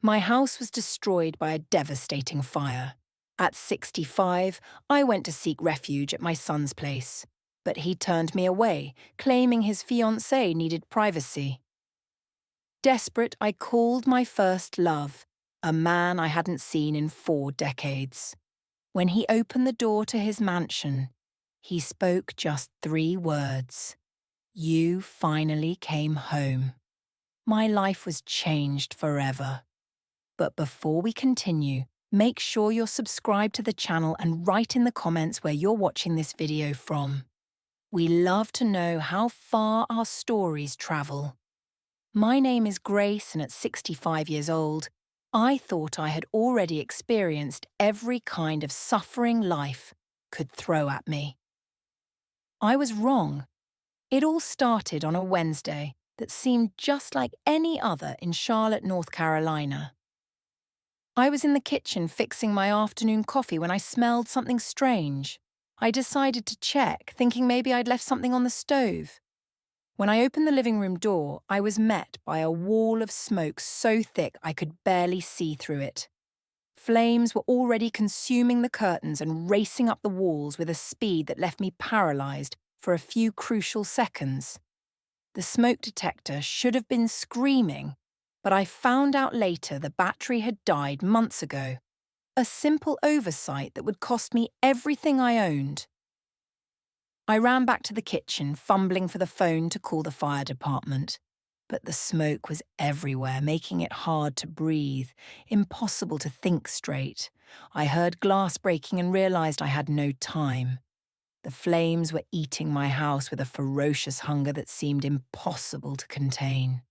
My house was destroyed by a devastating fire. At 65, I went to seek refuge at my son's place, but he turned me away, claiming his fiancée needed privacy. Desperate, I called my first love, a man I hadn't seen in 4 decades. When he opened the door to his mansion, he spoke just 3 words. "You finally came home." My life was changed forever. But before we continue, make sure you're subscribed to the channel and write in the comments where you're watching this video from. We love to know how far our stories travel. My name is Grace, and at 65 years old, I thought I had already experienced every kind of suffering life could throw at me. I was wrong. It all started on a Wednesday that seemed just like any other in Charlotte, North Carolina. I was in the kitchen fixing my afternoon coffee when I smelled something strange. I decided to check, thinking maybe I'd left something on the stove. When I opened the living room door, I was met by a wall of smoke so thick I could barely see through it. Flames were already consuming the curtains and racing up the walls with a speed that left me paralyzed for a few crucial seconds. The smoke detector should have been screaming, but I found out later the battery had died months ago. A simple oversight that would cost me everything I owned. I ran back to the kitchen, fumbling for the phone to call the fire department. But the smoke was everywhere, making it hard to breathe, impossible to think straight. I heard glass breaking and realized I had no time. The flames were eating my house with a ferocious hunger that seemed impossible to contain.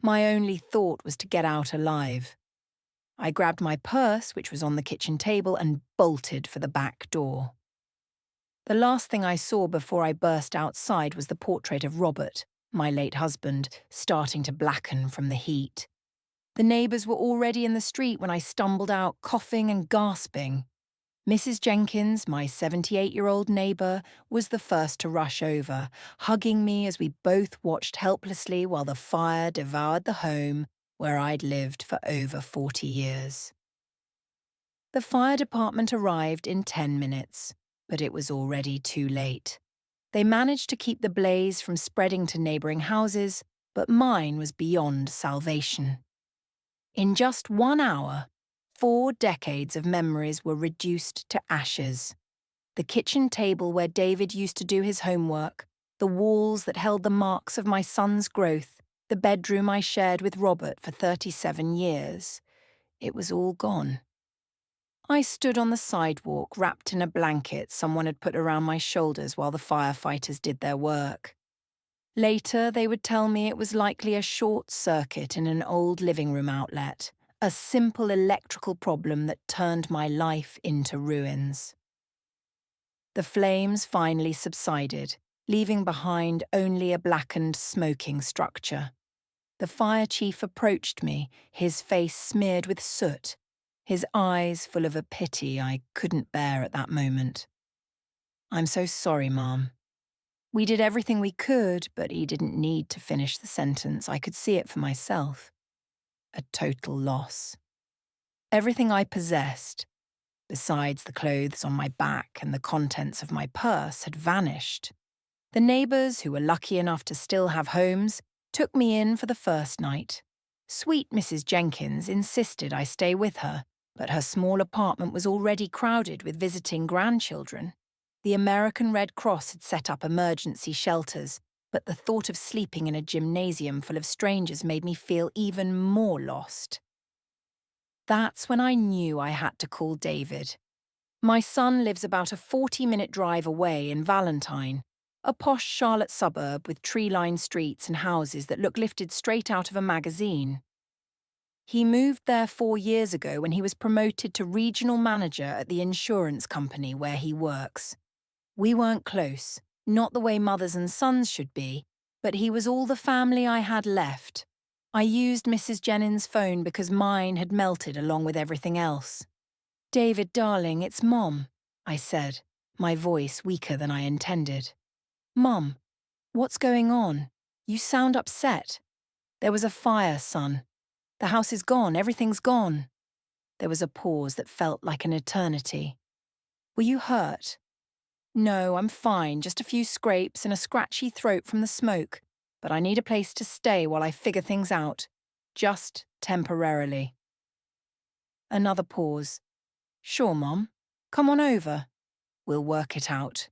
My only thought was to get out alive. I grabbed my purse, which was on the kitchen table, and bolted for the back door. The last thing I saw before I burst outside was the portrait of Robert, my late husband, starting to blacken from the heat. The neighbours were already in the street when I stumbled out, coughing and gasping. Mrs. Jenkins, my 78-year-old neighbour, was the first to rush over, hugging me as we both watched helplessly while the fire devoured the home where I'd lived for over 40 years. The fire department arrived in 10 minutes, but it was already too late. They managed to keep the blaze from spreading to neighbouring houses, but mine was beyond salvation. In just 1 hour, 4 decades of memories were reduced to ashes. The kitchen table where David used to do his homework, the walls that held the marks of my son's growth, the bedroom I shared with Robert for 37 years. It was all gone. I stood on the sidewalk, wrapped in a blanket someone had put around my shoulders while the firefighters did their work. Later, they would tell me it was likely a short circuit in an old living room outlet, a simple electrical problem that turned my life into ruins. The flames finally subsided, leaving behind only a blackened, smoking structure. The fire chief approached me, his face smeared with soot, his eyes full of a pity I couldn't bear at that moment. "I'm so sorry, Mom. We did everything we could, but he didn't need to finish the sentence. I could see it for myself. A total loss. Everything I possessed, besides the clothes on my back and the contents of my purse, had vanished. The neighbours, who were lucky enough to still have homes, took me in for the first night. Sweet Mrs. Jenkins insisted I stay with her, but her small apartment was already crowded with visiting grandchildren. The American Red Cross had set up emergency shelters, but the thought of sleeping in a gymnasium full of strangers made me feel even more lost. That's when I knew I had to call David. My son lives about a 40-minute drive away in Valentine, a posh Charlotte suburb with tree-lined streets and houses that look lifted straight out of a magazine. He moved there 4 years ago when he was promoted to regional manager at the insurance company where he works. We weren't close, not the way mothers and sons should be, but he was all the family I had left. I used Mrs. Jennings' phone because mine had melted along with everything else. "David, darling, it's Mom," I said, my voice weaker than I intended. "Mom, what's going on? You sound upset." "There was a fire, son. The house is gone. Everything's gone." There was a pause that felt like an eternity. "Were you hurt?" "No, I'm fine. Just a few scrapes and a scratchy throat from the smoke. But I need a place to stay while I figure things out. Just temporarily." Another pause. "Sure, Mom. Come on over. We'll work it out."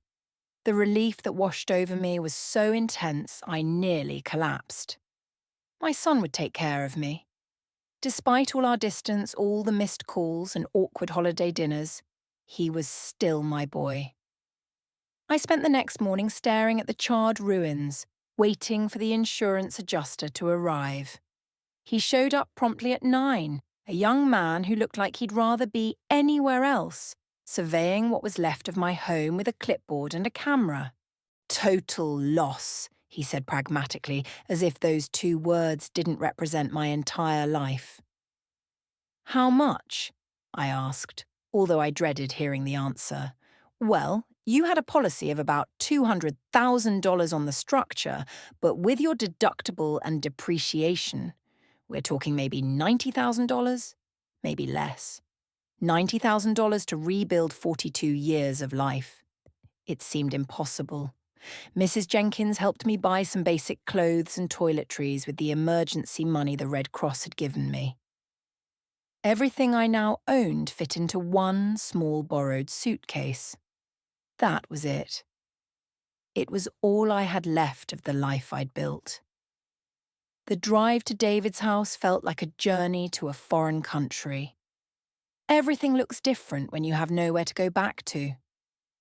The relief that washed over me was so intense I nearly collapsed. My son would take care of me. Despite all our distance, all the missed calls and awkward holiday dinners, he was still my boy. I spent the next morning staring at the charred ruins, waiting for the insurance adjuster to arrive. He showed up promptly at 9, a young man who looked like he'd rather be anywhere else, surveying what was left of my home with a clipboard and a camera. "Total loss," he said pragmatically, as if those two words didn't represent my entire life. "How much?" I asked, although I dreaded hearing the answer. "Well, you had a policy of about $200,000 on the structure, but with your deductible and depreciation, we're talking maybe $90,000? Maybe less. $90,000 to rebuild 42 years of life." It seemed impossible. Mrs. Jenkins helped me buy some basic clothes and toiletries with the emergency money the Red Cross had given me. Everything I now owned fit into one small borrowed suitcase. That was it. It was all I had left of the life I'd built. The drive to David's house felt like a journey to a foreign country. Everything looks different when you have nowhere to go back to.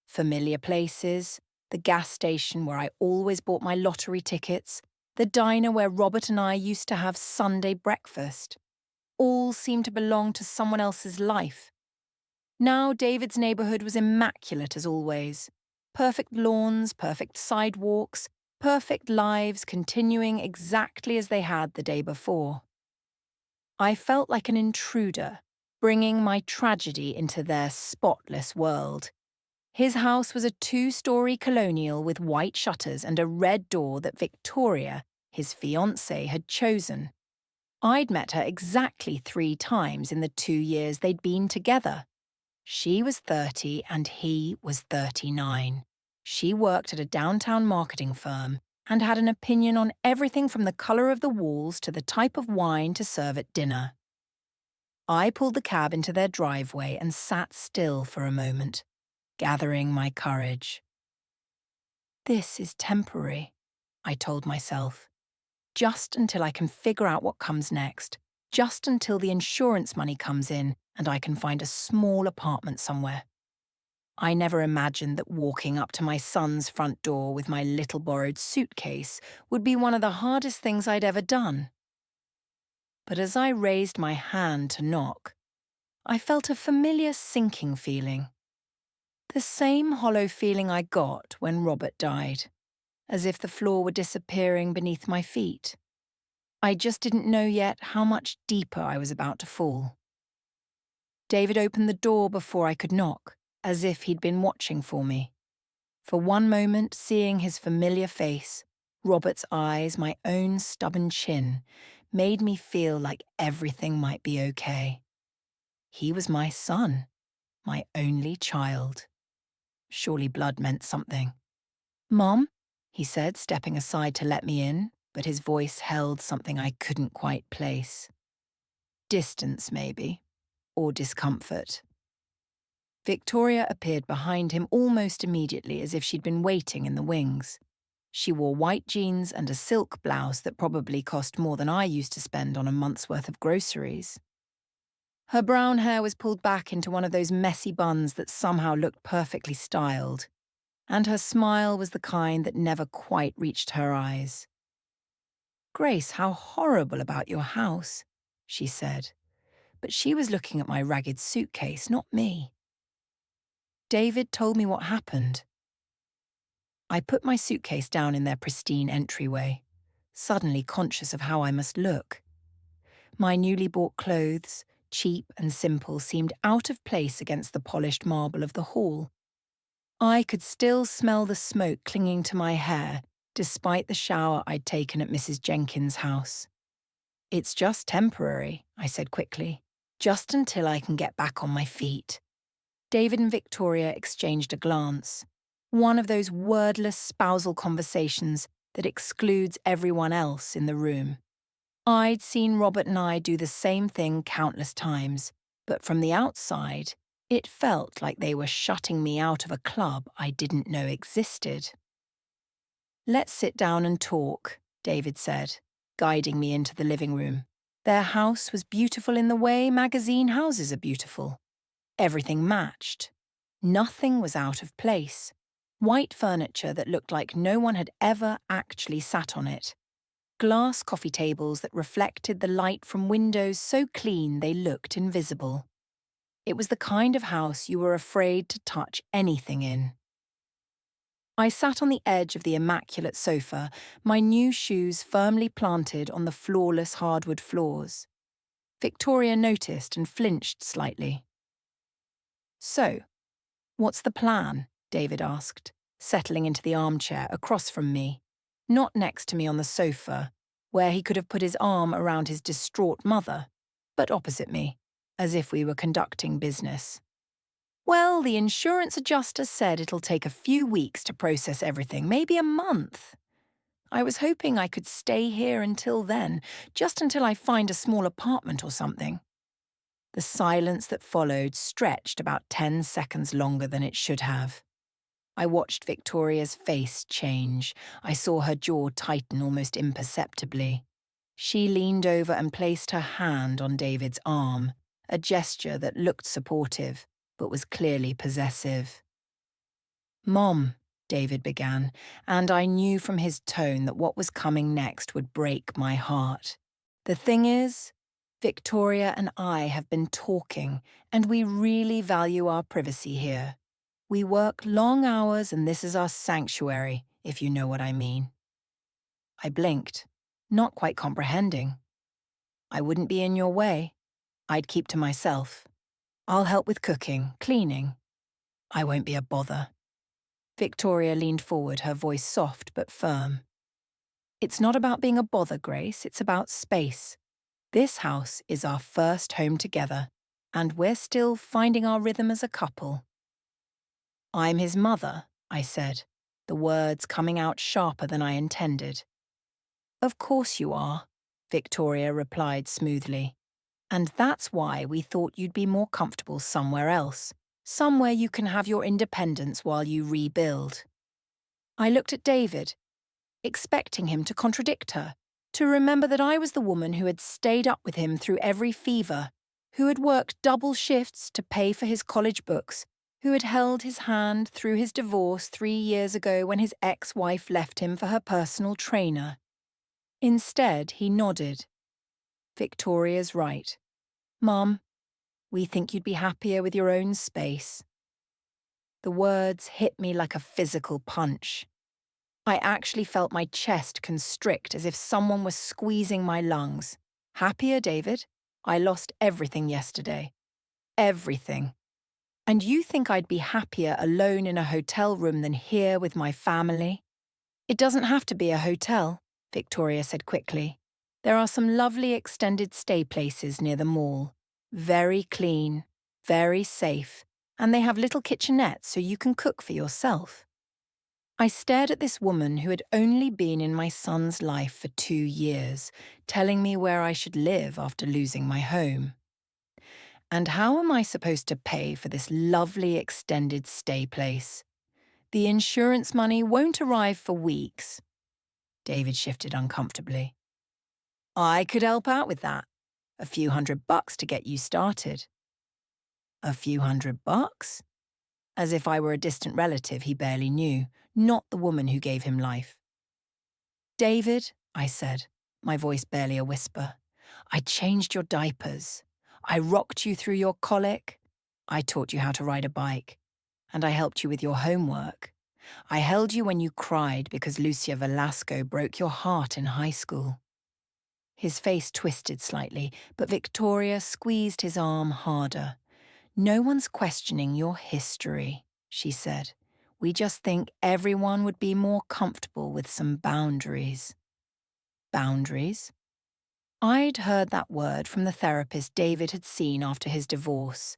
Familiar places, the gas station where I always bought my lottery tickets, the diner where Robert and I used to have Sunday breakfast. All seemed to belong to someone else's life. Now David's neighbourhood was immaculate as always. Perfect lawns, perfect sidewalks, perfect lives continuing exactly as they had the day before. I felt like an intruder, bringing my tragedy into their spotless world. His house was a 2-story colonial with white shutters and a red door that Victoria, his fiancée, had chosen. I'd met her exactly 3 times in the 2 years they'd been together. She was 30 and he was 39. She worked at a downtown marketing firm and had an opinion on everything from the colour of the walls to the type of wine to serve at dinner. I pulled the cab into their driveway and sat still for a moment, gathering my courage. "This is temporary," I told myself. "Just until I can figure out what comes next. Just until the insurance money comes in and I can find a small apartment somewhere." I never imagined that walking up to my son's front door with my little borrowed suitcase would be one of the hardest things I'd ever done. But as I raised my hand to knock, I felt a familiar sinking feeling. The same hollow feeling I got when Robert died, as if the floor were disappearing beneath my feet. I just didn't know yet how much deeper I was about to fall. David opened the door before I could knock, as if he'd been watching for me. For one moment, seeing his familiar face, Robert's eyes, my own stubborn chin, made me feel like everything might be okay. He was my son, my only child. Surely blood meant something. "Mom," he said, stepping aside to let me in, but his voice held something I couldn't quite place. Distance, maybe, or discomfort. Victoria appeared behind him almost immediately, as if she'd been waiting in the wings. She wore white jeans and a silk blouse that probably cost more than I used to spend on a month's worth of groceries. Her brown hair was pulled back into one of those messy buns that somehow looked perfectly styled, and her smile was the kind that never quite reached her eyes. "Grace, how horrible about your house," she said, but she was looking at my ragged suitcase, not me. "David told me what happened." I put my suitcase down in their pristine entryway, suddenly conscious of how I must look. My newly bought clothes, cheap and simple, seemed out of place against the polished marble of the hall. I could still smell the smoke clinging to my hair, despite the shower I'd taken at Mrs. Jenkins' house. It's just temporary, I said quickly. Just until I can get back on my feet. David and Victoria exchanged a glance. One of those wordless spousal conversations that excludes everyone else in the room. I'd seen Robert and I do the same thing countless times, but from the outside, it felt like they were shutting me out of a club I didn't know existed. Let's sit down and talk, David said, guiding me into the living room. Their house was beautiful in the way magazine houses are beautiful. Everything matched. Nothing was out of place. White furniture that looked like no one had ever actually sat on it. Glass coffee tables that reflected the light from windows so clean they looked invisible. It was the kind of house you were afraid to touch anything in. I sat on the edge of the immaculate sofa, my new shoes firmly planted on the flawless hardwood floors. Victoria noticed and flinched slightly. "So, what's the plan?" David asked, settling into the armchair across from me, not next to me on the sofa, where he could have put his arm around his distraught mother, but opposite me, as if we were conducting business. "Well, the insurance adjuster said it'll take a few weeks to process everything, maybe a month. I was hoping I could stay here until then, just until I find a small apartment or something." The silence that followed stretched about 10 seconds longer than it should have. I watched Victoria's face change. I saw her jaw tighten almost imperceptibly. She leaned over and placed her hand on David's arm, a gesture that looked supportive, but was clearly possessive. "Mom," David began, and I knew from his tone that what was coming next would break my heart. "The thing is, Victoria and I have been talking, and we really value our privacy here. We work long hours and this is our sanctuary, if you know what I mean." I blinked, not quite comprehending. "I wouldn't be in your way. I'd keep to myself. I'll help with cooking, cleaning. I won't be a bother." Victoria leaned forward, her voice soft but firm. "It's not about being a bother, Grace, it's about space. This house is our first home together, and we're still finding our rhythm as a couple." "I'm his mother," I said, the words coming out sharper than I intended. "Of course you are," Victoria replied smoothly. "And that's why we thought you'd be more comfortable somewhere else, somewhere you can have your independence while you rebuild." I looked at David, expecting him to contradict her, to remember that I was the woman who had stayed up with him through every fever, who had worked double shifts to pay for his college books, who had held his hand through his divorce 3 years ago when his ex-wife left him for her personal trainer. Instead, he nodded. "Victoria's right. Mom, we think you'd be happier with your own space." The words hit me like a physical punch. I actually felt my chest constrict as if someone was squeezing my lungs. "Happier, David? I lost everything yesterday. Everything. And you think I'd be happier alone in a hotel room than here with my family?" "It doesn't have to be a hotel," Victoria said quickly. "There are some lovely extended stay places near the mall. Very clean, very safe, and they have little kitchenettes so you can cook for yourself." I stared at this woman who had only been in my son's life for 2 years, telling me where I should live after losing my home. And how am I supposed to pay for this lovely extended stay place? The insurance money won't arrive for weeks. David shifted uncomfortably. "I could help out with that. A few $100 to get you started." "A few $100? As if I were a distant relative he barely knew, not the woman who gave him life. "David," I said, my voice barely a whisper, "I changed your diapers. I rocked you through your colic. I taught you how to ride a bike. And I helped you with your homework. I held you when you cried because Lucia Velasco broke your heart in high school." His face twisted slightly, but Victoria squeezed his arm harder. "No one's questioning your history," she said. "We just think everyone would be more comfortable with some boundaries." "Boundaries?" I'd heard that word from the therapist David had seen after his divorce.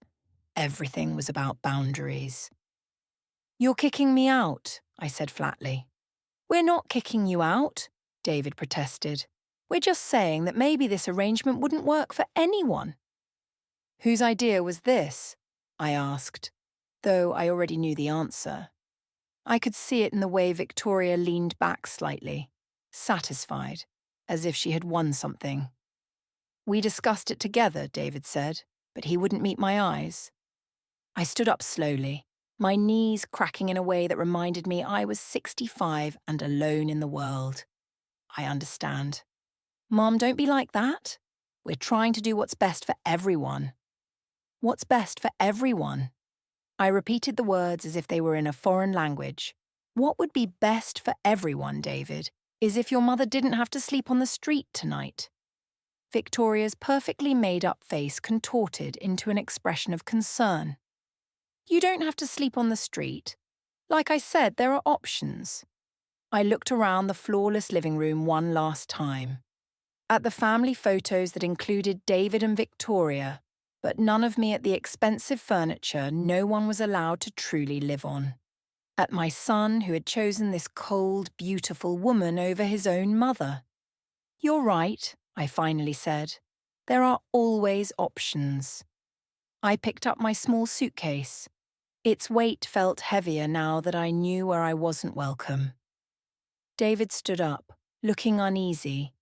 Everything was about boundaries. "You're kicking me out," I said flatly. "We're not kicking you out," David protested. "We're just saying that maybe this arrangement wouldn't work for anyone." "Whose idea was this?" I asked, though I already knew the answer. I could see it in the way Victoria leaned back slightly, satisfied, as if she had won something. "We discussed it together," David said, but he wouldn't meet my eyes. I stood up slowly, my knees cracking in a way that reminded me I was 65 and alone in the world. "I understand. Mom, don't be like that. We're trying to do what's best for everyone." "What's best for everyone?" I repeated the words as if they were in a foreign language. "What would be best for everyone, David, is if your mother didn't have to sleep on the street tonight." Victoria's perfectly made-up face contorted into an expression of concern. "You don't have to sleep on the street. Like I said, there are options." I looked around the flawless living room one last time. At the family photos that included David and Victoria, but none of me at the expensive furniture no one was allowed to truly live on. At my son, who had chosen this cold, beautiful woman over his own mother. "You're right," I finally said. "There are always options." I picked up my small suitcase. Its weight felt heavier now that I knew where I wasn't welcome. David stood up, looking uneasy,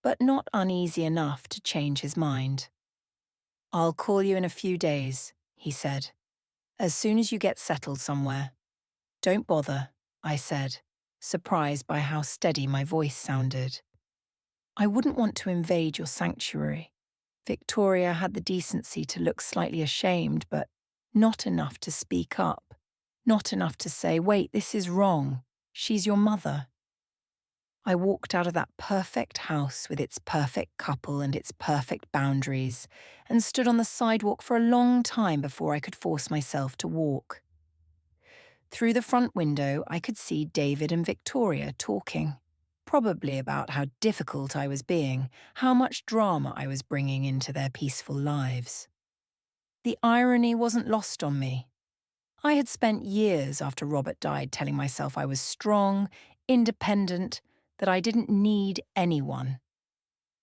but not uneasy enough to change his mind. "I'll call you in a few days," he said, "as soon as you get settled somewhere." "Don't bother," I said, surprised by how steady my voice sounded. "I wouldn't want to invade your sanctuary." Victoria had the decency to look slightly ashamed, but not enough to speak up, not enough to say, "Wait, this is wrong. She's your mother." I walked out of that perfect house with its perfect couple and its perfect boundaries, and stood on the sidewalk for a long time before I could force myself to walk. Through the front window, I could see David and Victoria talking, probably about how difficult I was being, how much drama I was bringing into their peaceful lives. The irony wasn't lost on me. I had spent years after Robert died telling myself I was strong, independent, that I didn't need anyone.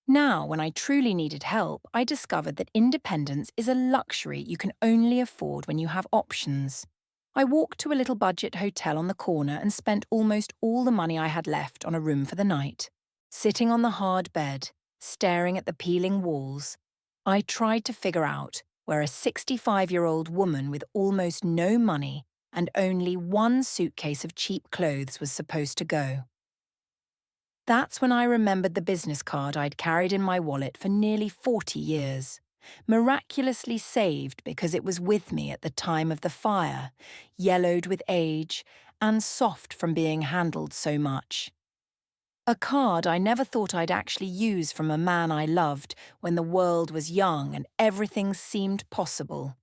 Now, when I truly needed help, I discovered that independence is a luxury you can only afford when you have options. I walked to a little budget hotel on the corner and spent almost all the money I had left on a room for the night. Sitting on the hard bed, staring at the peeling walls, I tried to figure out where a 65-year-old woman with almost no money and only one suitcase of cheap clothes was supposed to go. That's when I remembered the business card I'd carried in my wallet for nearly 40 years, miraculously saved because it was with me at the time of the fire, yellowed with age and soft from being handled so much. A card I never thought I'd actually use from a man I loved when the world was young and everything seemed possible.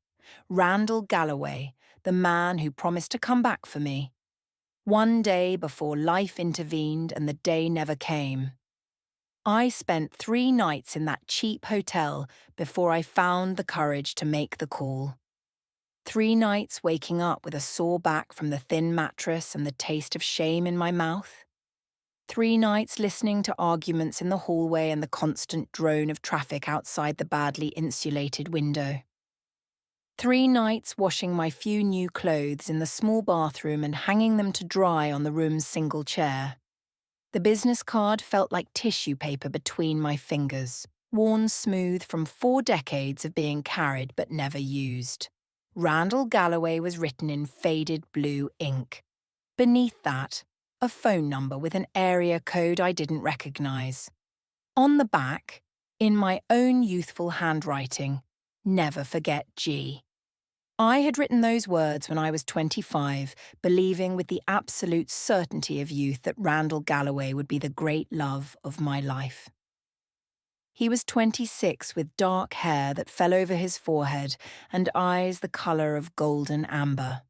Randall Galloway, the man who promised to come back for me. One day before life intervened and the day never came. I spent 3 nights in that cheap hotel before I found the courage to make the call. 3 nights waking up with a sore back from the thin mattress and the taste of shame in my mouth. 3 nights listening to arguments in the hallway and the constant drone of traffic outside the badly insulated window. 3 nights washing my few new clothes in the small bathroom and hanging them to dry on the room's single chair. The business card felt like tissue paper between my fingers, worn smooth from 4 decades of being carried but never used. Randall Galloway was written in faded blue ink. Beneath that, a phone number with an area code I didn't recognize. On the back, in my own youthful handwriting, "Never forget G." I had written those words when I was 25, believing with the absolute certainty of youth that Randall Galloway would be the great love of my life. He was 26 with dark hair that fell over his forehead and eyes the colour of golden amber.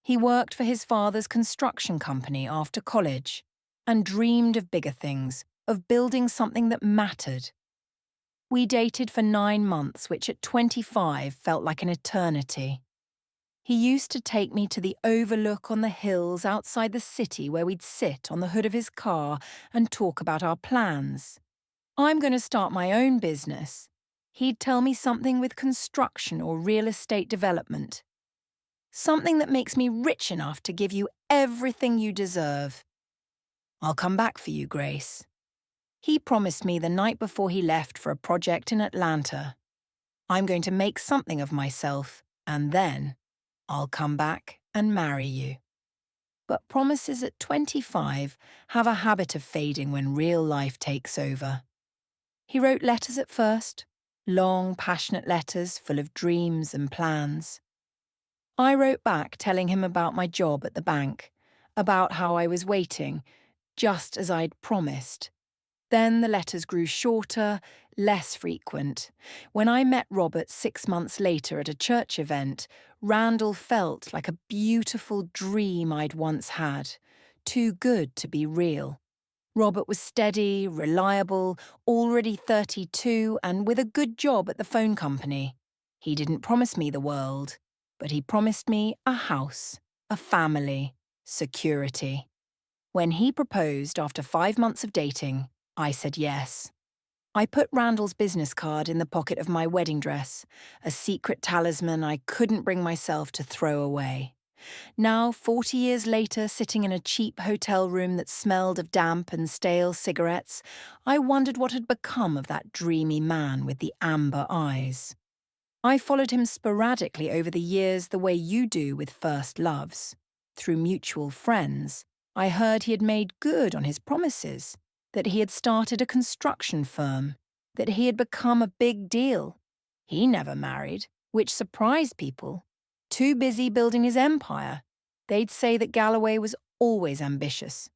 He worked for his father's construction company after college and dreamed of bigger things, of building something that mattered. We dated for 9 months, which at 25 felt like an eternity. He used to take me to the overlook on the hills outside the city where we'd sit on the hood of his car and talk about our plans. I'm going to start my own business. He'd tell me something with construction or real estate development. Something that makes me rich enough to give you everything you deserve. I'll come back for you, Grace. He promised me the night before he left for a project in Atlanta. I'm going to make something of myself, and then I'll come back and marry you. But promises at 25 have a habit of fading when real life takes over. He wrote letters at first, long, passionate letters full of dreams and plans. I wrote back telling him about my job at the bank, about how I was waiting, just as I'd promised. Then the letters grew shorter, less frequent. When I met Robert 6 months later at a church event, Randall felt like a beautiful dream I'd once had, too good to be real. Robert was steady, reliable, already 32, and with a good job at the phone company. He didn't promise me the world, but he promised me a house, a family, security. When he proposed after 5 months of dating, I said yes. I put Randall's business card in the pocket of my wedding dress, a secret talisman I couldn't bring myself to throw away. Now, 40 years later, sitting in a cheap hotel room that smelled of damp and stale cigarettes, I wondered what had become of that dreamy man with the amber eyes. I followed him sporadically over the years the way you do with first loves. Through mutual friends, I heard he had made good on his promises, that he had started a construction firm, that he had become a big deal. He never married, which surprised people. Too busy building his empire. They'd say that Galloway was always ambitious.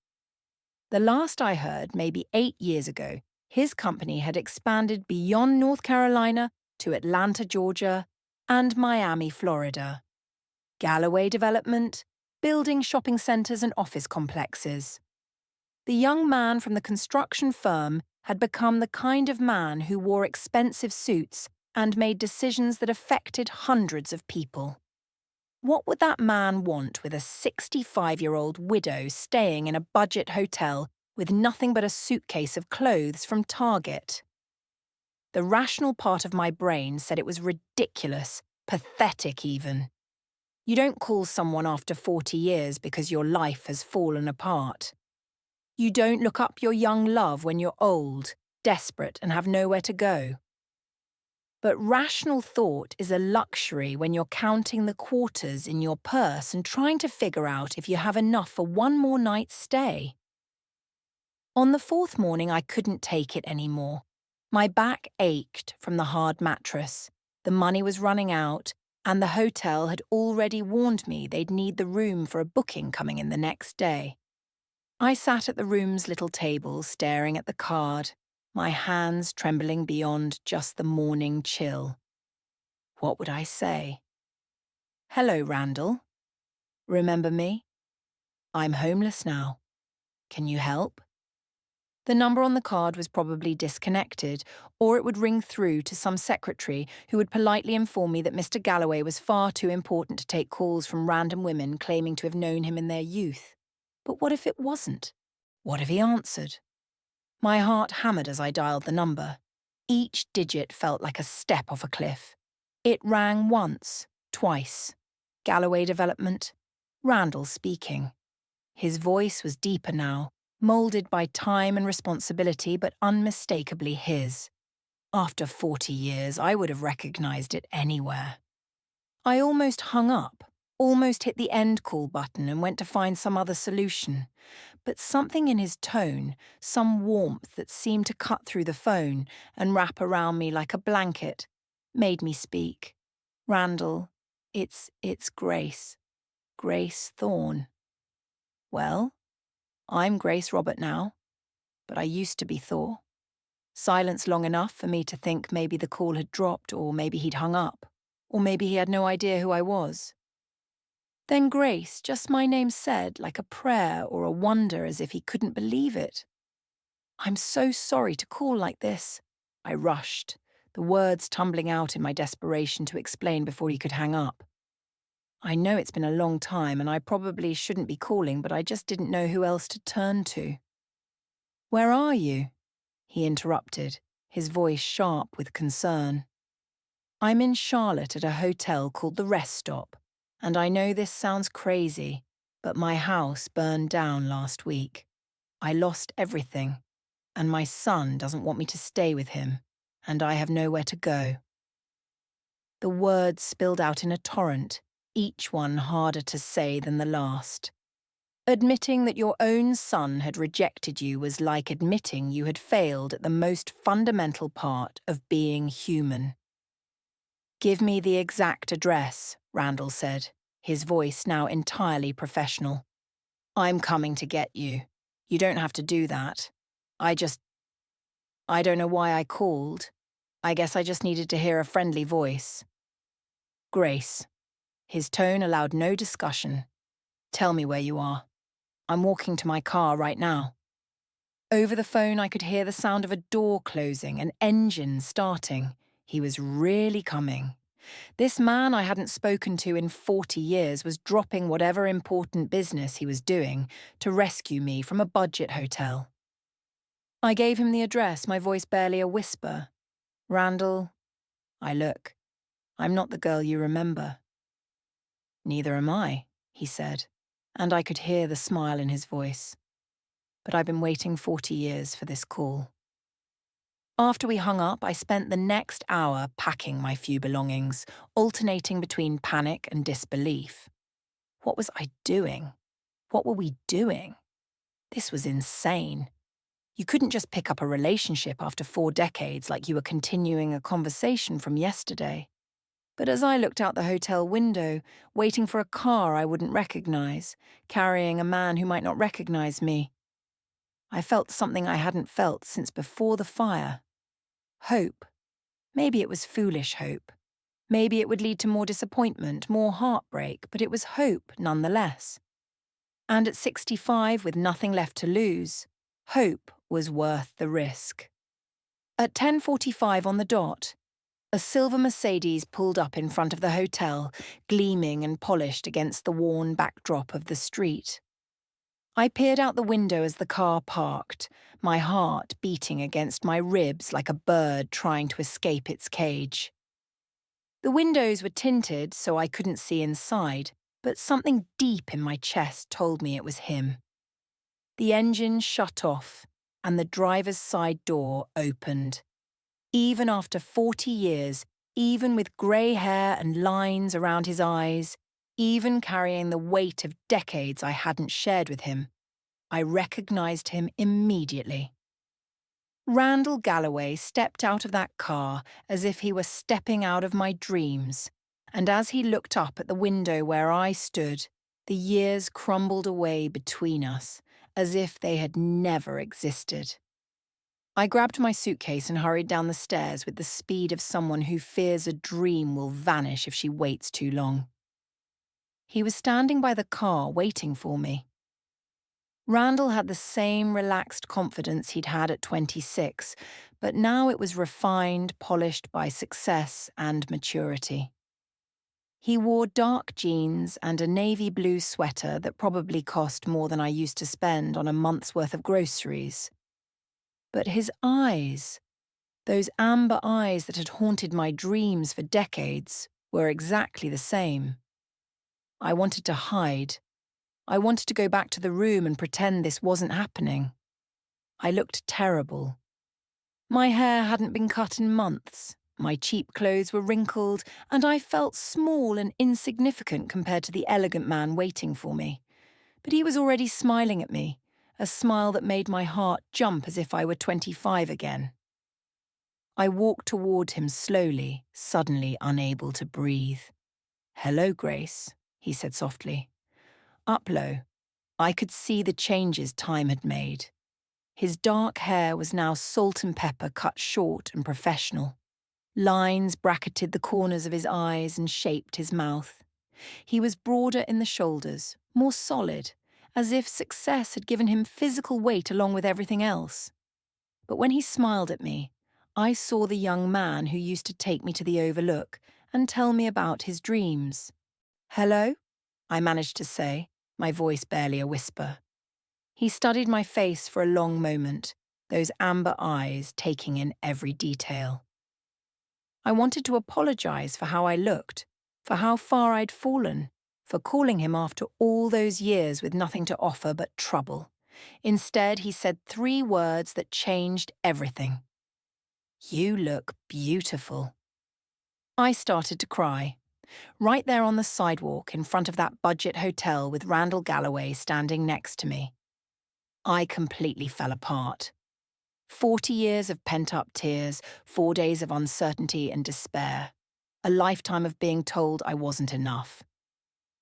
The last I heard, maybe 8 years ago, his company had expanded beyond North Carolina to Atlanta, Georgia, and Miami, Florida. Galloway Development, building shopping centers and office complexes. The young man from the construction firm had become the kind of man who wore expensive suits and made decisions that affected hundreds of people. What would that man want with a 65-year-old widow staying in a budget hotel with nothing but a suitcase of clothes from Target? The rational part of my brain said it was ridiculous, pathetic even. You don't call someone after 40 years because your life has fallen apart. You don't look up your young love when you're old, desperate, and have nowhere to go. But rational thought is a luxury when you're counting the quarters in your purse and trying to figure out if you have enough for one more night's stay. On the 4th morning, I couldn't take it anymore. My back ached from the hard mattress. The money was running out, and the hotel had already warned me they'd need the room for a booking coming in the next day. I sat at the room's little table, staring at the card, my hands trembling beyond just the morning chill. What would I say? Hello, Randall. Remember me? I'm homeless now. Can you help? The number on the card was probably disconnected, or it would ring through to some secretary who would politely inform me that Mr. Galloway was far too important to take calls from random women claiming to have known him in their youth. But what if it wasn't? What if he answered? My heart hammered as I dialed the number. Each digit felt like a step off a cliff. It rang once, twice. Galloway Development. Randall speaking. His voice was deeper now, moulded by time and responsibility, but unmistakably his. After 40 years, I would have recognized it anywhere. I almost hung up, almost hit the end call button and went to find some other solution. But something in his tone, some warmth that seemed to cut through the phone and wrap around me like a blanket, made me speak. Randall, it's Grace. Grace Thorne. Well, I'm Grace Robert now, but I used to be Thor. Silence long enough for me to think maybe the call had dropped, or maybe he'd hung up, or maybe he had no idea who I was. Then Grace, just my name said, like a prayer or a wonder, as if he couldn't believe it. I'm so sorry to call like this. I rushed, the words tumbling out in my desperation to explain before he could hang up. I know it's been a long time and I probably shouldn't be calling, but I just didn't know who else to turn to. "Where are you?" he interrupted, his voice sharp with concern. "I'm in Charlotte at a hotel called the Rest Stop, and I know this sounds crazy, but my house burned down last week. I lost everything, and my son doesn't want me to stay with him, and I have nowhere to go." The words spilled out in a torrent, each one harder to say than the last. Admitting that your own son had rejected you was like admitting you had failed at the most fundamental part of being human. "Give me the exact address," Randall said, his voice now entirely professional. "I'm coming to get you. You don't have to do that. I don't know why I called. I guess I just needed to hear a friendly voice." "Grace." His tone allowed no discussion. "Tell me where you are. I'm walking to my car right now." Over the phone, I could hear the sound of a door closing, an engine starting. He was really coming. This man I hadn't spoken to in 40 years was dropping whatever important business he was doing to rescue me from a budget hotel. I gave him the address, my voice barely a whisper. "Randall." I look. "I'm not the girl you remember." "Neither am I," he said, and I could hear the smile in his voice. But I've been waiting 40 years for this call. After we hung up, I spent the next hour packing my few belongings, alternating between panic and disbelief. What was I doing? What were we doing? This was insane. You couldn't just pick up a relationship after 4 decades like you were continuing a conversation from yesterday. But as I looked out the hotel window, waiting for a car I wouldn't recognize, carrying a man who might not recognize me, I felt something I hadn't felt since before the fire. Hope. Maybe it was foolish hope. Maybe it would lead to more disappointment, more heartbreak, but it was hope nonetheless. And at 65, with nothing left to lose, hope was worth the risk. At 10:45 on the dot, a silver Mercedes pulled up in front of the hotel, gleaming and polished against the worn backdrop of the street. I peered out the window as the car parked, my heart beating against my ribs like a bird trying to escape its cage. The windows were tinted so I couldn't see inside, but something deep in my chest told me it was him. The engine shut off, and the driver's side door opened. Even after 40 years, even with grey hair and lines around his eyes, even carrying the weight of decades I hadn't shared with him, I recognized him immediately. Randall Galloway stepped out of that car as if he were stepping out of my dreams, and as he looked up at the window where I stood, the years crumbled away between us, as if they had never existed. I grabbed my suitcase and hurried down the stairs with the speed of someone who fears a dream will vanish if she waits too long. He was standing by the car waiting for me. Randall had the same relaxed confidence he'd had at 26, but now it was refined, polished by success and maturity. He wore dark jeans and a navy blue sweater that probably cost more than I used to spend on a month's worth of groceries. But his eyes, those amber eyes that had haunted my dreams for decades, were exactly the same. I wanted to hide. I wanted to go back to the room and pretend this wasn't happening. I looked terrible. My hair hadn't been cut in months, my cheap clothes were wrinkled, and I felt small and insignificant compared to the elegant man waiting for me. But he was already smiling at me, a smile that made my heart jump as if I were 25 again. I walked toward him slowly, suddenly unable to breathe. "Hello, Grace," he said softly. Up low, I could see the changes time had made. His dark hair was now salt and pepper cut short and professional. Lines bracketed the corners of his eyes and shaped his mouth. He was broader in the shoulders, more solid, as if success had given him physical weight along with everything else. But when he smiled at me, I saw the young man who used to take me to the Overlook and tell me about his dreams. "Hello?" I managed to say, my voice barely a whisper. He studied my face for a long moment, those amber eyes taking in every detail. I wanted to apologize for how I looked, for how far I'd fallen, for calling him after all those years with nothing to offer but trouble. Instead, he said 3 words that changed everything. "You look beautiful." I started to cry, right there on the sidewalk in front of that budget hotel with Randall Galloway standing next to me. I completely fell apart. 40 years of pent-up tears, 4 days of uncertainty and despair, a lifetime of being told I wasn't enough.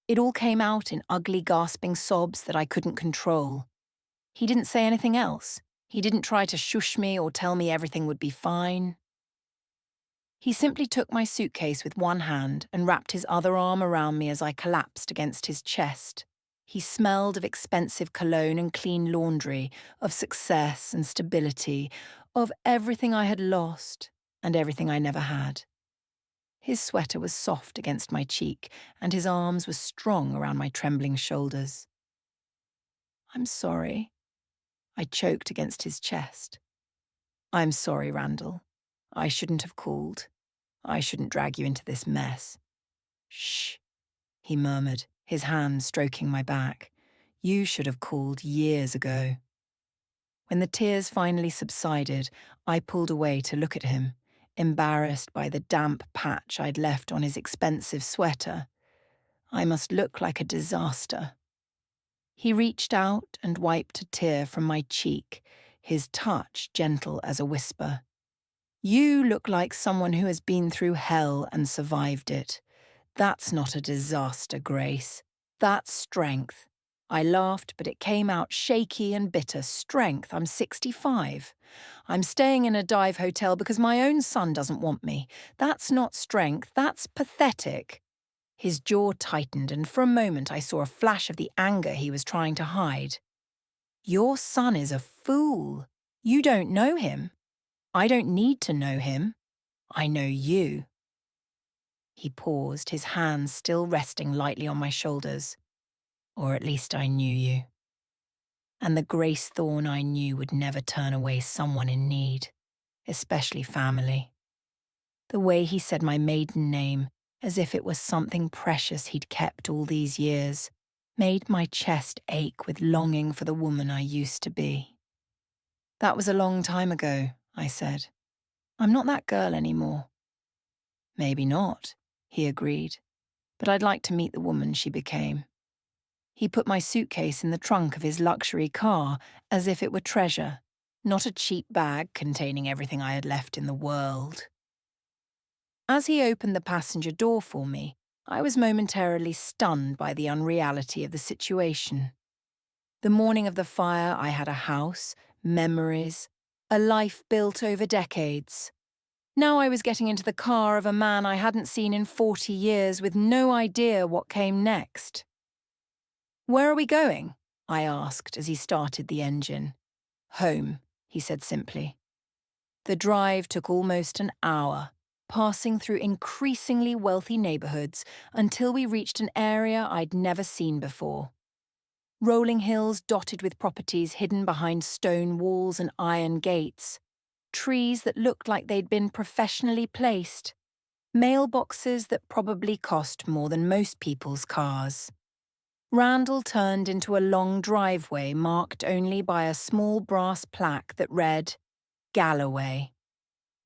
It all came out in ugly, gasping sobs that I couldn't control. He didn't say anything else. He didn't try to shush me or tell me everything would be fine. He simply took my suitcase with one hand and wrapped his other arm around me as I collapsed against his chest. He smelled of expensive cologne and clean laundry, of success and stability, of everything I had lost and everything I never had. His sweater was soft against my cheek, and his arms were strong around my trembling shoulders. "I'm sorry," I choked against his chest. "I'm sorry, Randall. I shouldn't have called. I shouldn't drag you into this mess." "Shh," he murmured, his hand stroking my back. "You should have called years ago." When the tears finally subsided, I pulled away to look at him, embarrassed by the damp patch I'd left on his expensive sweater. I must look like a disaster. He reached out and wiped a tear from my cheek, his touch gentle as a whisper. "You look like someone who has been through hell and survived it. That's not a disaster, Grace. That's strength." I laughed, but it came out shaky and bitter. "Strength? I'm 65. I'm staying in a dive hotel because my own son doesn't want me. That's not strength, that's pathetic." His jaw tightened, and for a moment I saw a flash of the anger he was trying to hide. "Your son is a fool. You don't know him. I don't need to know him. I know you." He paused, his hands still resting lightly on my shoulders. "Or at least I knew you. And the Grace Thorne I knew would never turn away someone in need, especially family." The way he said my maiden name, as if it was something precious he'd kept all these years, made my chest ache with longing for the woman I used to be. "That was a long time ago," I said. "I'm not that girl anymore." "Maybe not," he agreed, "but I'd like to meet the woman she became." He put my suitcase in the trunk of his luxury car as if it were treasure, not a cheap bag containing everything I had left in the world. As he opened the passenger door for me, I was momentarily stunned by the unreality of the situation. The morning of the fire, I had a house, memories, a life built over decades. Now I was getting into the car of a man I hadn't seen in 40 years with no idea what came next. "Where are we going?" I asked as he started the engine. "Home," he said simply. The drive took almost an hour, passing through increasingly wealthy neighborhoods until we reached an area I'd never seen before. Rolling hills dotted with properties hidden behind stone walls and iron gates, trees that looked like they'd been professionally placed, mailboxes that probably cost more than most people's cars. Randall turned into a long driveway marked only by a small brass plaque that read, "Galloway."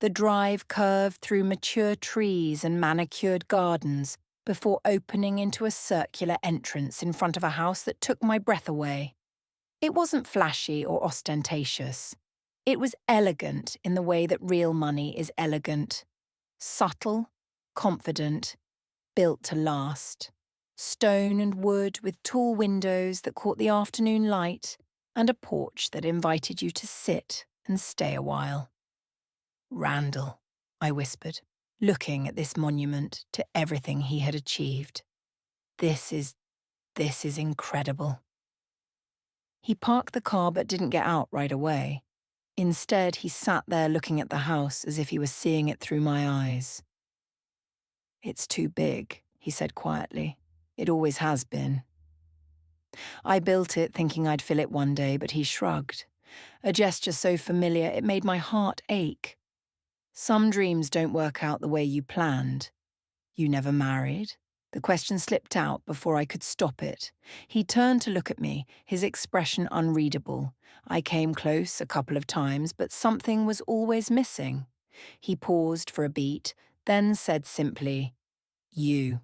The drive curved through mature trees and manicured gardens before opening into a circular entrance in front of a house that took my breath away. It wasn't flashy or ostentatious. It was elegant in the way that real money is elegant. Subtle, confident, built to last. Stone and wood with tall windows that caught the afternoon light, and a porch that invited you to sit and stay a while. "Randall," I whispered, looking at this monument to everything he had achieved. This is incredible." He parked the car but didn't get out right away. Instead, he sat there looking at the house as if he was seeing it through my eyes. "It's too big," he said quietly. "It always has been." I built it thinking I'd fill it one day, but he shrugged. A gesture so familiar it made my heart ache. Some dreams don't work out the way you planned. "You never married?" The question slipped out before I could stop it. He turned to look at me, his expression unreadable. I came close a couple of times, but something was always missing. He paused for a beat, then said simply, "You."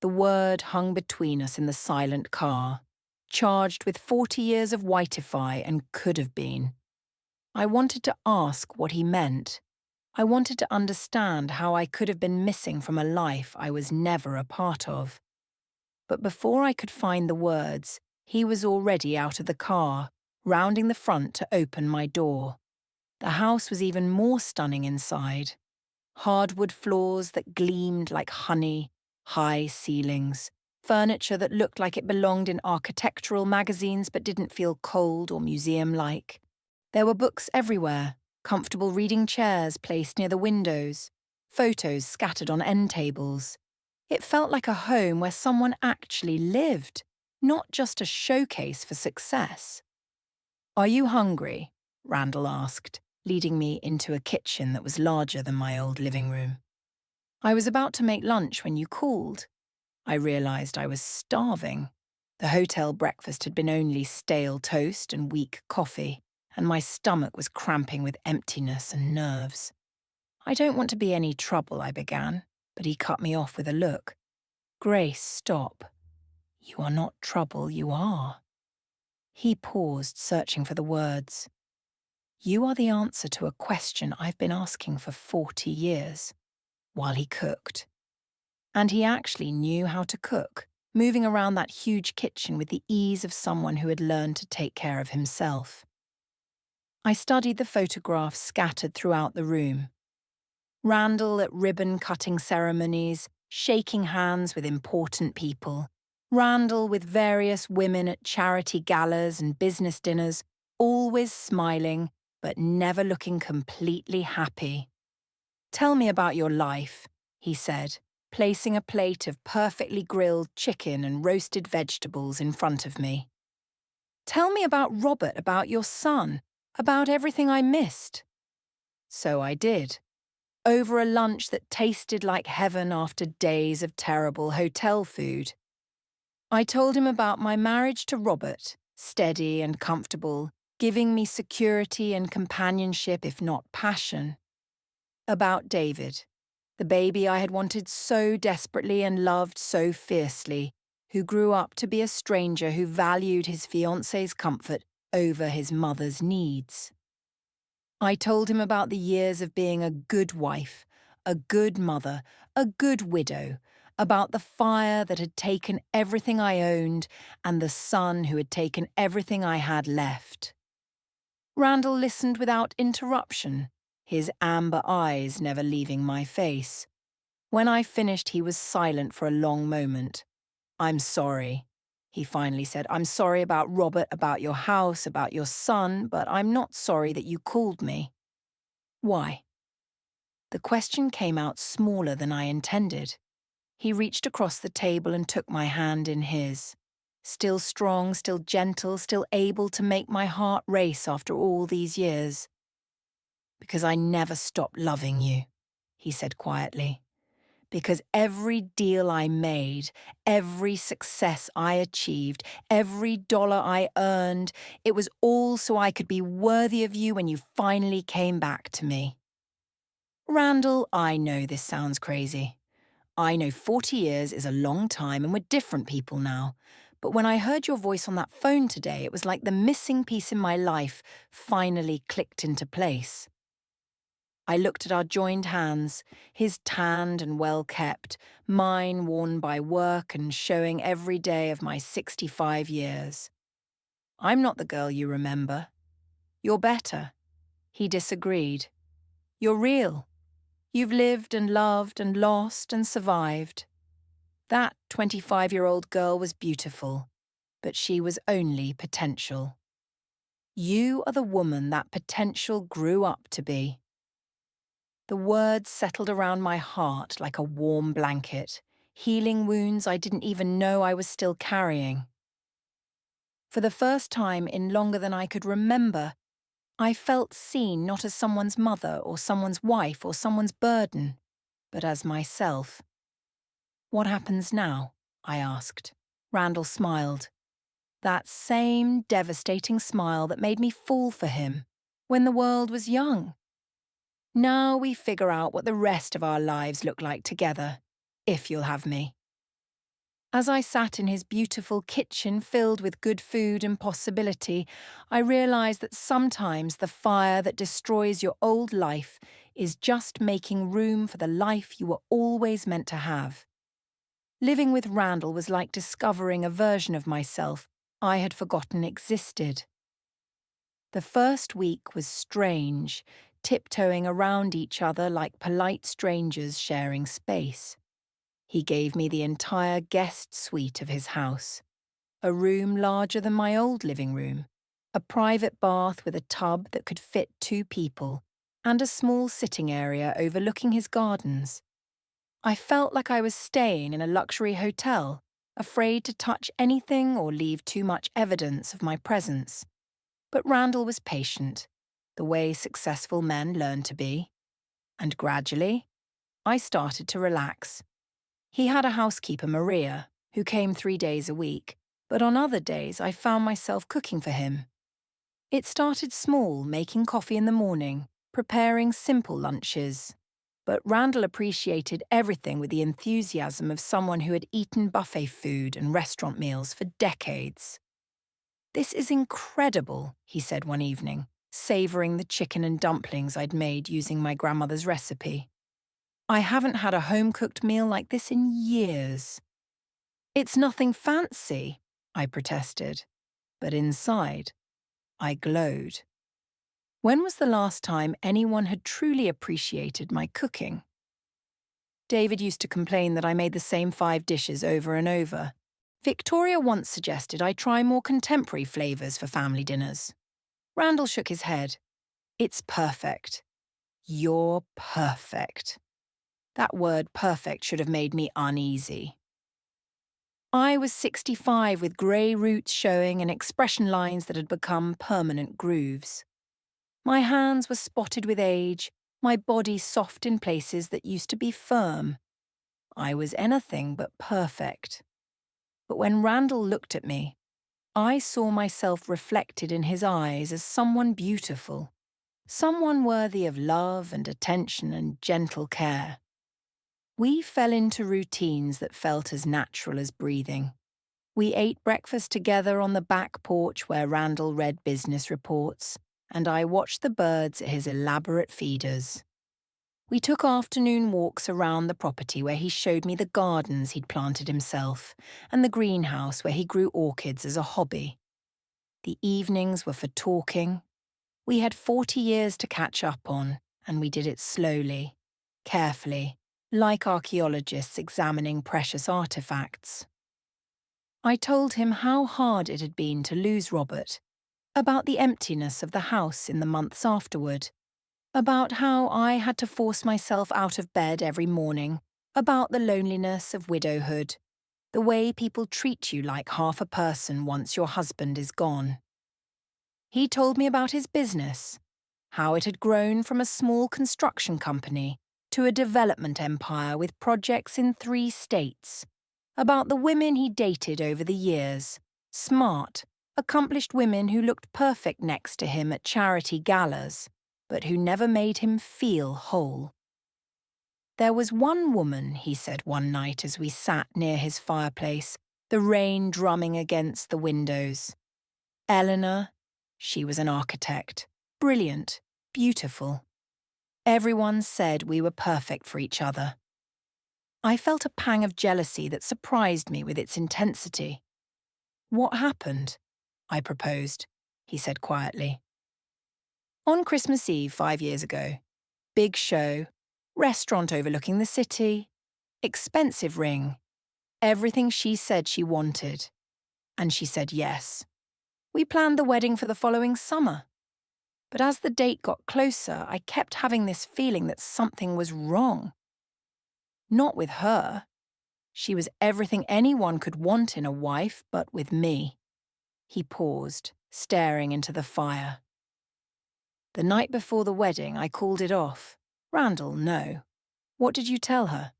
The word hung between us in the silent car, charged with 40 years of whiteify and could have been. I wanted to ask what he meant. I wanted to understand how I could have been missing from a life I was never a part of. But before I could find the words, he was already out of the car, rounding the front to open my door. The house was even more stunning inside. Hardwood floors that gleamed like honey, high ceilings, furniture that looked like it belonged in architectural magazines but didn't feel cold or museum-like. There were books everywhere, comfortable reading chairs placed near the windows, photos scattered on end tables. It felt like a home where someone actually lived, not just a showcase for success. "Are you hungry?" Randall asked, leading me into a kitchen that was larger than my old living room. "I was about to make lunch when you called." I realized I was starving. The hotel breakfast had been only stale toast and weak coffee, and my stomach was cramping with emptiness and nerves. "I don't want to be any trouble," I began, but he cut me off with a look. "Grace, stop. You are not trouble, you are." He paused, searching for the words. "You are the answer to a question I've been asking for 40 years," while he cooked. And he actually knew how to cook, moving around that huge kitchen with the ease of someone who had learned to take care of himself. I studied the photographs scattered throughout the room. Randall at ribbon-cutting ceremonies, shaking hands with important people. Randall with various women at charity galas and business dinners, always smiling, but never looking completely happy. "Tell me about your life," he said, placing a plate of perfectly grilled chicken and roasted vegetables in front of me. "Tell me about Robert, about your son, about everything I missed." So I did. Over a lunch that tasted like heaven after days of terrible hotel food. I told him about my marriage to Robert, steady and comfortable, giving me security and companionship if not passion. About David, the baby I had wanted so desperately and loved so fiercely, who grew up to be a stranger who valued his fiancée's comfort over his mother's needs. I told him about the years of being a good wife, a good mother, a good widow, about the fire that had taken everything I owned and the sun who had taken everything I had left. Randall listened without interruption, his amber eyes never leaving my face. When I finished, he was silent for a long moment. "I'm sorry," he finally said. "I'm sorry about Robert, about your house, about your son, but I'm not sorry that you called me." "Why?" The question came out smaller than I intended. He reached across the table and took my hand in his. Still strong, still gentle, still able to make my heart race after all these years. "Because I never stopped loving you," he said quietly. "Because every deal I made, every success I achieved, every dollar I earned, it was all so I could be worthy of you when you finally came back to me." Randall, I know this sounds crazy. I know 40 years is a long time and we're different people now. But when I heard your voice on that phone today, it was like the missing piece in my life finally clicked into place. I looked at our joined hands, his tanned and well-kept, mine worn by work and showing every day of my 65 years. "I'm not the girl you remember. You're better." He disagreed. "You're real. You've lived and loved and lost and survived. That 25-year-old girl was beautiful, but she was only potential." You are the woman that potential grew up to be. The words settled around my heart like a warm blanket, healing wounds I didn't even know I was still carrying. For the first time in longer than I could remember, I felt seen not as someone's mother or someone's wife or someone's burden, but as myself. "What happens now?" I asked. Randall smiled. That same devastating smile that made me fall for him when the world was young. "Now we figure out what the rest of our lives look like together, if you'll have me." As I sat in his beautiful kitchen filled with good food and possibility, I realized that sometimes the fire that destroys your old life is just making room for the life you were always meant to have. Living with Randall was like discovering a version of myself I had forgotten existed. The first week was strange, tiptoeing around each other like polite strangers sharing space. He gave me the entire guest suite of his house, a room larger than my old living room, a private bath with a tub that could fit 2 people, and a small sitting area overlooking his gardens. I felt like I was staying in a luxury hotel, afraid to touch anything or leave too much evidence of my presence. But Randall was patient, the way successful men learn to be. And gradually, I started to relax. He had a housekeeper, Maria, who came 3 days a week, but on other days I found myself cooking for him. It started small, making coffee in the morning, preparing simple lunches. But Randall appreciated everything with the enthusiasm of someone who had eaten buffet food and restaurant meals for decades. "This is incredible," he said one evening, savouring the chicken and dumplings I'd made using my grandmother's recipe. "I haven't had a home-cooked meal like this in years." "It's nothing fancy," I protested, but inside, I glowed. When was the last time anyone had truly appreciated my cooking? David used to complain that I made the same 5 dishes over and over. Victoria once suggested I try more contemporary flavours for family dinners. Randall shook his head. "It's perfect. You're perfect." That word perfect should have made me uneasy. I was 65 with grey roots showing and expression lines that had become permanent grooves. My hands were spotted with age, my body soft in places that used to be firm. I was anything but perfect. But when Randall looked at me, I saw myself reflected in his eyes as someone beautiful, someone worthy of love and attention and gentle care. We fell into routines that felt as natural as breathing. We ate breakfast together on the back porch where Randall read business reports, and I watched the birds at his elaborate feeders. We took afternoon walks around the property where he showed me the gardens he'd planted himself and the greenhouse where he grew orchids as a hobby. The evenings were for talking. We had 40 years to catch up on, and we did it slowly, carefully, like archaeologists examining precious artifacts. I told him how hard it had been to lose Robert, about the emptiness of the house in the months afterward, about how I had to force myself out of bed every morning, about the loneliness of widowhood, the way people treat you like half a person once your husband is gone. He told me about his business, how it had grown from a small construction company to a development empire with projects in 3 states, about the women he dated over the years, smart, accomplished women who looked perfect next to him at charity galas, but who never made him feel whole. There was one woman, he said one night as we sat near his fireplace, the rain drumming against the windows. Eleanor, she was an architect, brilliant, beautiful. Everyone said we were perfect for each other. I felt a pang of jealousy that surprised me with its intensity. "What happened?" I proposed. He said quietly. "On Christmas Eve 5 years ago. Big show, restaurant overlooking the city, expensive ring, everything she said she wanted. And she said yes. We planned the wedding for the following summer. But as the date got closer, I kept having this feeling that something was wrong. Not with her. She was everything anyone could want in a wife, but with me. He paused, staring into the fire. The night before the wedding, I called it off. Randall, no. What did you tell her?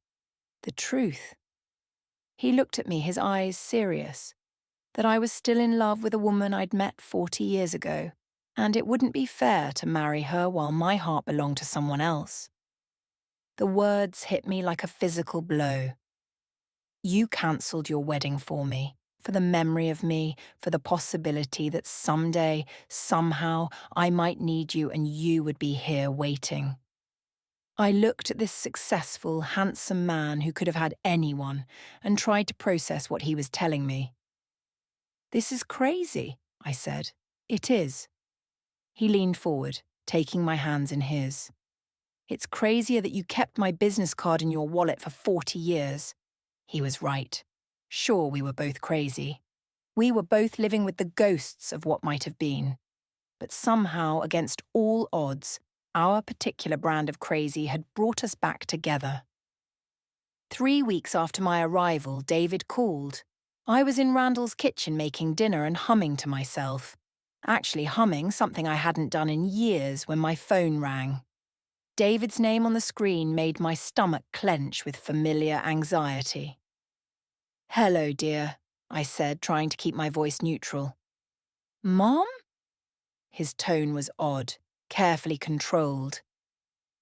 The truth. He looked at me, his eyes serious. That I was still in love with a woman I'd met 40 years ago, and it wouldn't be fair to marry her while my heart belonged to someone else. The words hit me like a physical blow. You cancelled your wedding for me, for the memory of me, for the possibility that someday, somehow, I might need you and you would be here waiting. I looked at this successful, handsome man who could have had anyone and tried to process what he was telling me. This is crazy, I said. It is. He leaned forward, taking my hands in his. It's crazier that you kept my business card in your wallet for 40 years. He was right. Sure, we were both crazy. We were both living with the ghosts of what might have been. But somehow, against all odds, our particular brand of crazy had brought us back together. 3 weeks after my arrival, David called. I was in Randall's kitchen making dinner and humming to myself. Actually humming something I hadn't done in years when my phone rang. David's name on the screen made my stomach clench with familiar anxiety. Hello, dear, I said, trying to keep my voice neutral. Mom? His tone was odd, carefully controlled.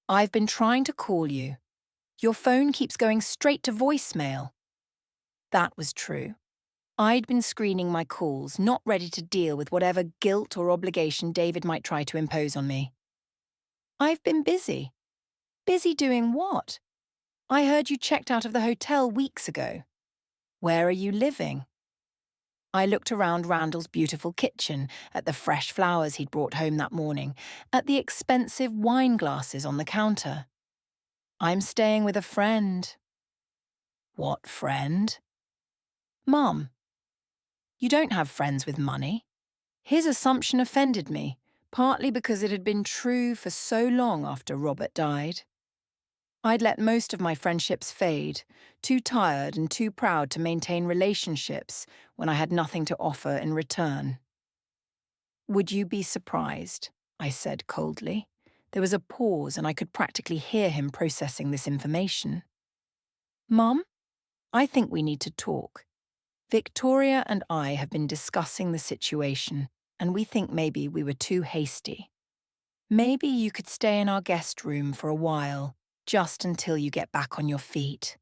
I've been trying to call you. Your phone keeps going straight to voicemail. That was true. I'd been screening my calls, not ready to deal with whatever guilt or obligation David might try to impose on me. I've been busy. Busy doing what? I heard you checked out of the hotel weeks ago. Where are you living? I looked around Randall's beautiful kitchen, at the fresh flowers he'd brought home that morning, at the expensive wine glasses on the counter. I'm staying with a friend. What friend? Mum. You don't have friends with money. His assumption offended me, partly because it had been true for so long after Robert died. I'd let most of my friendships fade, too tired and too proud to maintain relationships when I had nothing to offer in return. Would you be surprised? I said coldly. There was a pause and I could practically hear him processing this information. Mum, I think we need to talk. Victoria and I have been discussing the situation, and we think maybe we were too hasty. Maybe you could stay in our guest room for a while, just until you get back on your feet.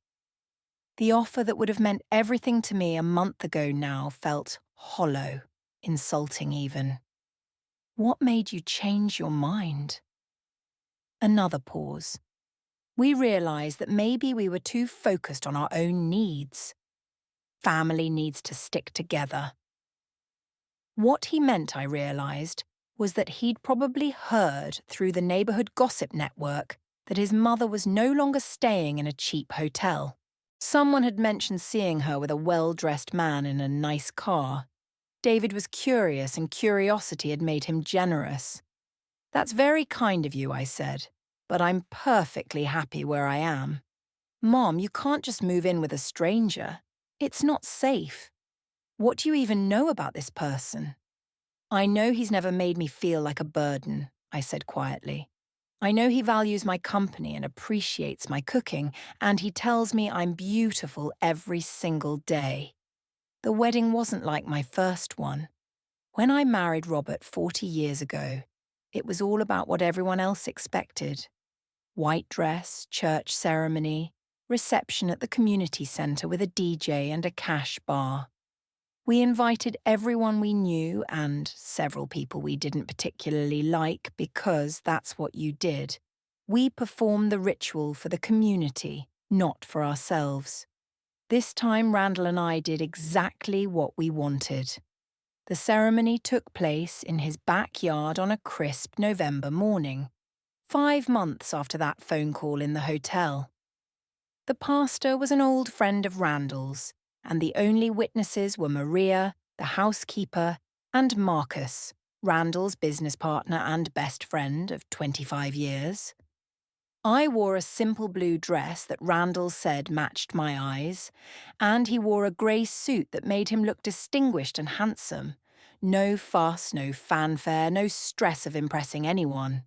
The offer that would have meant everything to me a month ago now felt hollow, insulting even. What made you change your mind? Another pause. We realised that maybe we were too focused on our own needs. Family needs to stick together. What he meant, I realised, was that he'd probably heard through the neighbourhood gossip network that his mother was no longer staying in a cheap hotel. Someone had mentioned seeing her with a well-dressed man in a nice car. David was curious, and curiosity had made him generous. That's very kind of you, I said, but I'm perfectly happy where I am. Mom, you can't just move in with a stranger. It's not safe. What do you even know about this person? I know he's never made me feel like a burden, I said quietly. I know he values my company and appreciates my cooking, and he tells me I'm beautiful every single day. The wedding wasn't like my first one. When I married Robert 40 years ago, it was all about what everyone else expected. White dress, church ceremony, reception at the community centre with a DJ and a cash bar. We invited everyone we knew and several people we didn't particularly like because that's what you did. We performed the ritual for the community, not for ourselves. This time Randall and I did exactly what we wanted. The ceremony took place in his backyard on a crisp November morning, 5 months after that phone call in the hotel. The pastor was an old friend of Randall's, and the only witnesses were Maria, the housekeeper, and Marcus, Randall's business partner and best friend of 25 years. I wore a simple blue dress that Randall said matched my eyes, and he wore a grey suit that made him look distinguished and handsome. No fuss, no fanfare, no stress of impressing anyone.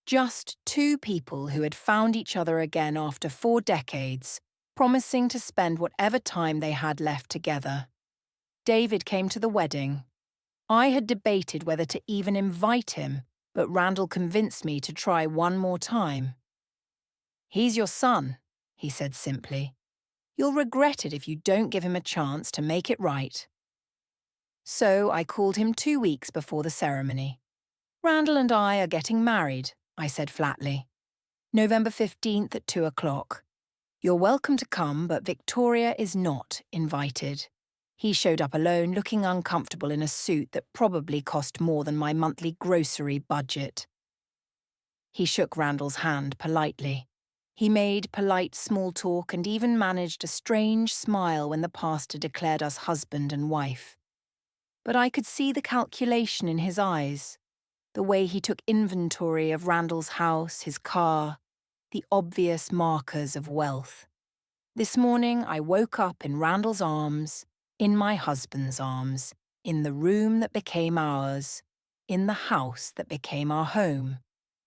Just two people who had found each other again after 4 decades, promising to spend whatever time they had left together. David came to the wedding. I had debated whether to even invite him, but Randall convinced me to try one more time. "He's your son," he said simply. "You'll regret it if you don't give him a chance to make it right." So I called him 2 weeks before the ceremony. "Randall and I are getting married," I said flatly. "November 15th at 2 o'clock. You're welcome to come, but Victoria is not invited." He showed up alone, looking uncomfortable in a suit that probably cost more than my monthly grocery budget. He shook Randall's hand politely. He made polite small talk and even managed a strange smile when the pastor declared us husband and wife. But I could see the calculation in his eyes, the way he took inventory of Randall's house, his car, the obvious markers of wealth. This morning I woke up in Randall's arms, in my husband's arms, in the room that became ours, in the house that became our home.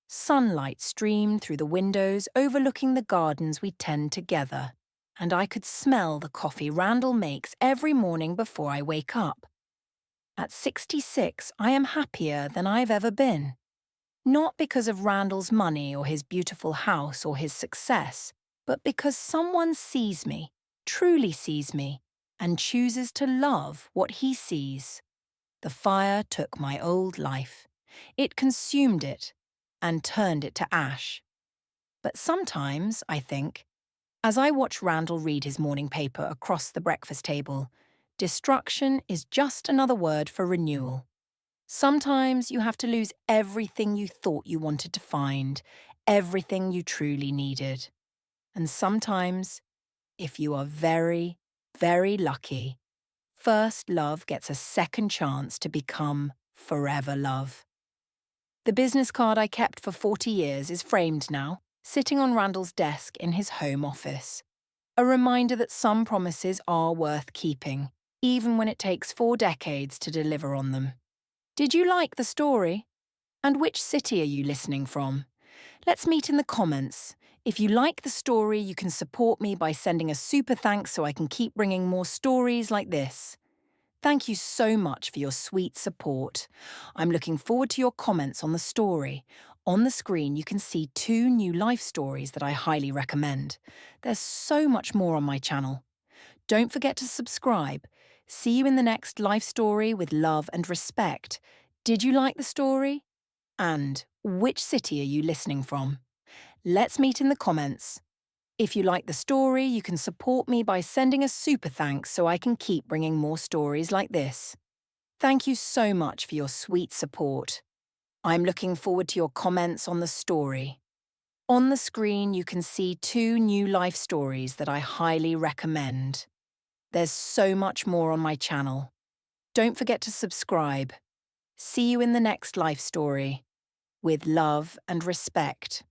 Sunlight streamed through the windows overlooking the gardens we tend together, and I could smell the coffee Randall makes every morning before I wake up. At 66, I am happier than I've ever been. Not because of Randall's money or his beautiful house or his success, but because someone sees me, truly sees me, and chooses to love what he sees. The fire took my old life. It consumed it and turned it to ash. But sometimes, I think, as I watch Randall read his morning paper across the breakfast table, destruction is just another word for renewal. Sometimes you have to lose everything you thought you wanted to find, everything you truly needed. And sometimes, if you are very, very lucky, first love gets a second chance to become forever love. The business card I kept for 40 years is framed now, sitting on Randall's desk in his home office. A reminder that some promises are worth keeping, even when it takes 4 decades to deliver on them. Did you like the story? And which city are you listening from? Let's meet in the comments. If you like the story, you can support me by sending a super thanks so I can keep bringing more stories like this. Thank you so much for your sweet support. I'm looking forward to your comments on the story. On the screen, you can see 2 new life stories that I highly recommend. There's so much more on my channel. Don't forget to subscribe. See you in the next life story with love and respect. Did you like the story? And which city are you listening from? Let's meet in the comments. If you like the story, you can support me by sending a super thanks so I can keep bringing more stories like this. Thank you so much for your sweet support. I'm looking forward to your comments on the story. On the screen, you can see 2 new life stories that I highly recommend. There's so much more on my channel. Don't forget to subscribe. See you in the next life story. With love and respect.